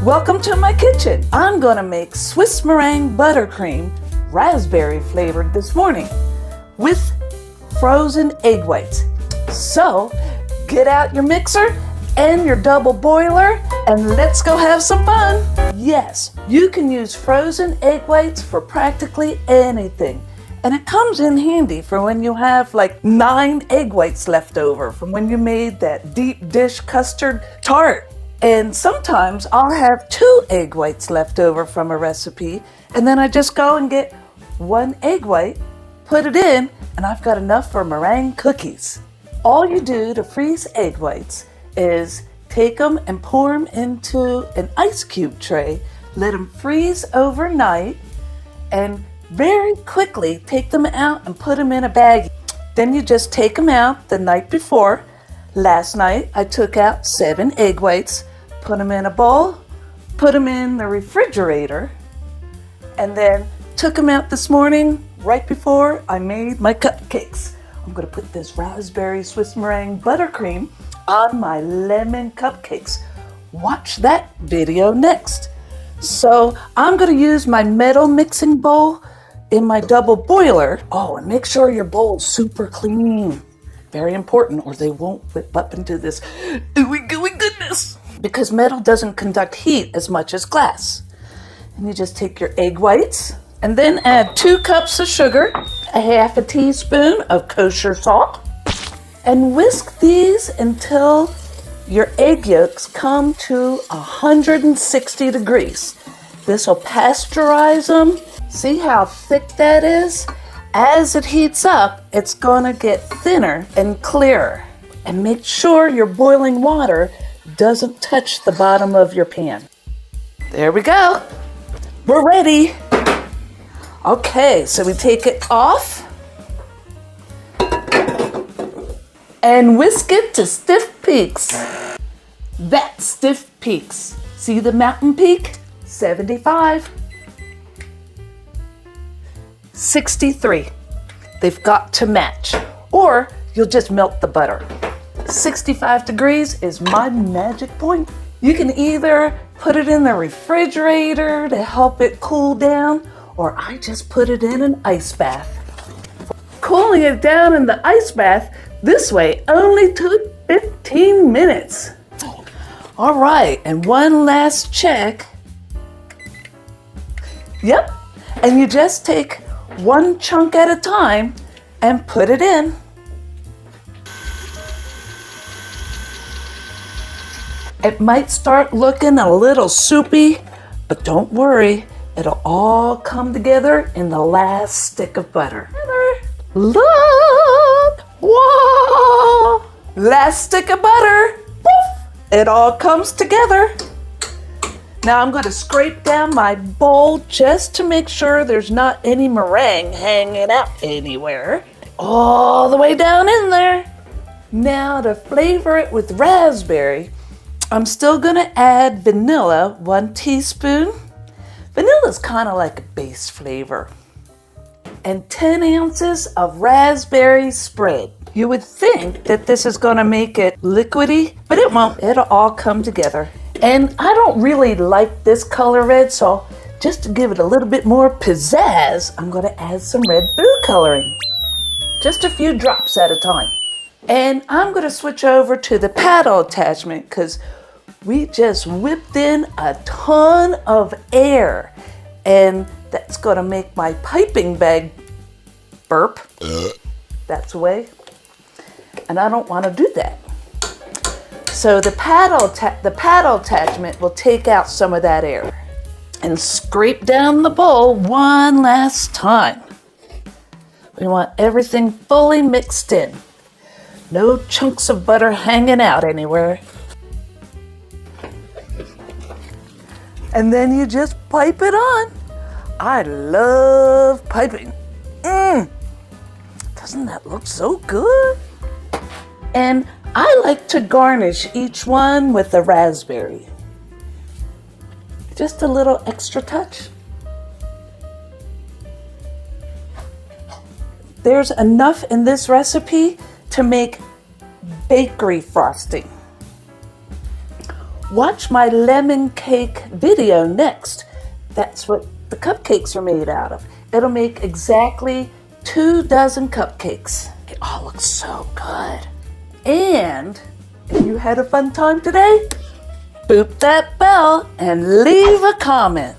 Welcome to my kitchen. I'm gonna make Swiss Meringue Buttercream, raspberry flavored this morning with frozen egg whites. So get out your mixer and your double boiler and let's go have some fun. Yes, you can use frozen egg whites for practically anything. And it comes in handy for when you have like 9 egg whites left over from when you made that deep dish custard tart. And sometimes I'll have 2 egg whites left over from a recipe, and then I just go and get 1 egg white, put it in, and I've got enough for meringue cookies. All you do to freeze egg whites is take them and pour them into an ice cube tray, let them freeze overnight, and very quickly take them out and put them in a bag. Then you just take them out the night before. Last night I took out 7 egg whites, put them in a bowl, put them in the refrigerator, and then took them out this morning right before I made my cupcakes. I'm gonna put this Raspberry Swiss Meringue Buttercream on my lemon cupcakes. Watch that video next. So I'm gonna use my metal mixing bowl in my double boiler. Oh, and make sure your bowl's super clean. Very important, or they won't whip up into this ooey gooey goodness. Because metal doesn't conduct heat as much as glass. And you just take your egg whites and then add 2 cups of sugar, a half a teaspoon of kosher salt, and whisk these until your egg yolks come to 160 degrees. This will pasteurize them. See how thick that is? As it heats up, it's gonna get thinner and clearer. And make sure your boiling water doesn't touch the bottom of your pan. There we go. We're ready. Okay, so we take it off and whisk it to stiff peaks. That's stiff peaks. See the mountain peak? 75. 63. They've got to match, or you'll just melt the butter. 65 degrees is my magic point. You can either put it in the refrigerator to help it cool down, or I just put it in an ice bath. Cooling it down in the ice bath this way only took 15 minutes. All right, and one last check. Yep, and you just take 1 chunk at a time and put it in. It might start looking a little soupy, but don't worry, it'll all come together in the last stick of butter. Look! Whoa! Last stick of butter. Poof! It all comes together. Now I'm going to scrape down my bowl just to make sure there's not any meringue hanging out anywhere. All the way down in there. Now to flavor it with raspberry, I'm still going to add vanilla, 1 teaspoon. Vanilla's kind of like a base flavor. And 10 ounces of raspberry spread. You would think that this is going to make it liquidy, but it won't. It'll all come together. And I don't really like this color red, so just to give it a little bit more pizzazz, I'm going to add some red food coloring. Just a few drops at a time. And I'm going to switch over to the paddle attachment because we just whipped in a ton of air. And that's going to make my piping bag burp. That's the way. And I don't want to do that. So the paddle attachment will take out some of that air. And scrape down the bowl one last time. We want everything fully mixed in. No chunks of butter hanging out anywhere. And then you just pipe it on. I love piping. Doesn't that look so good? And I like to garnish each one with a raspberry. Just a little extra touch. There's enough in this recipe to make bakery frosting. Watch my lemon cake video next. That's what the cupcakes are made out of. It'll make exactly 2 dozen cupcakes. It all looks so good. And if you had a fun time today, boop that bell and leave a comment.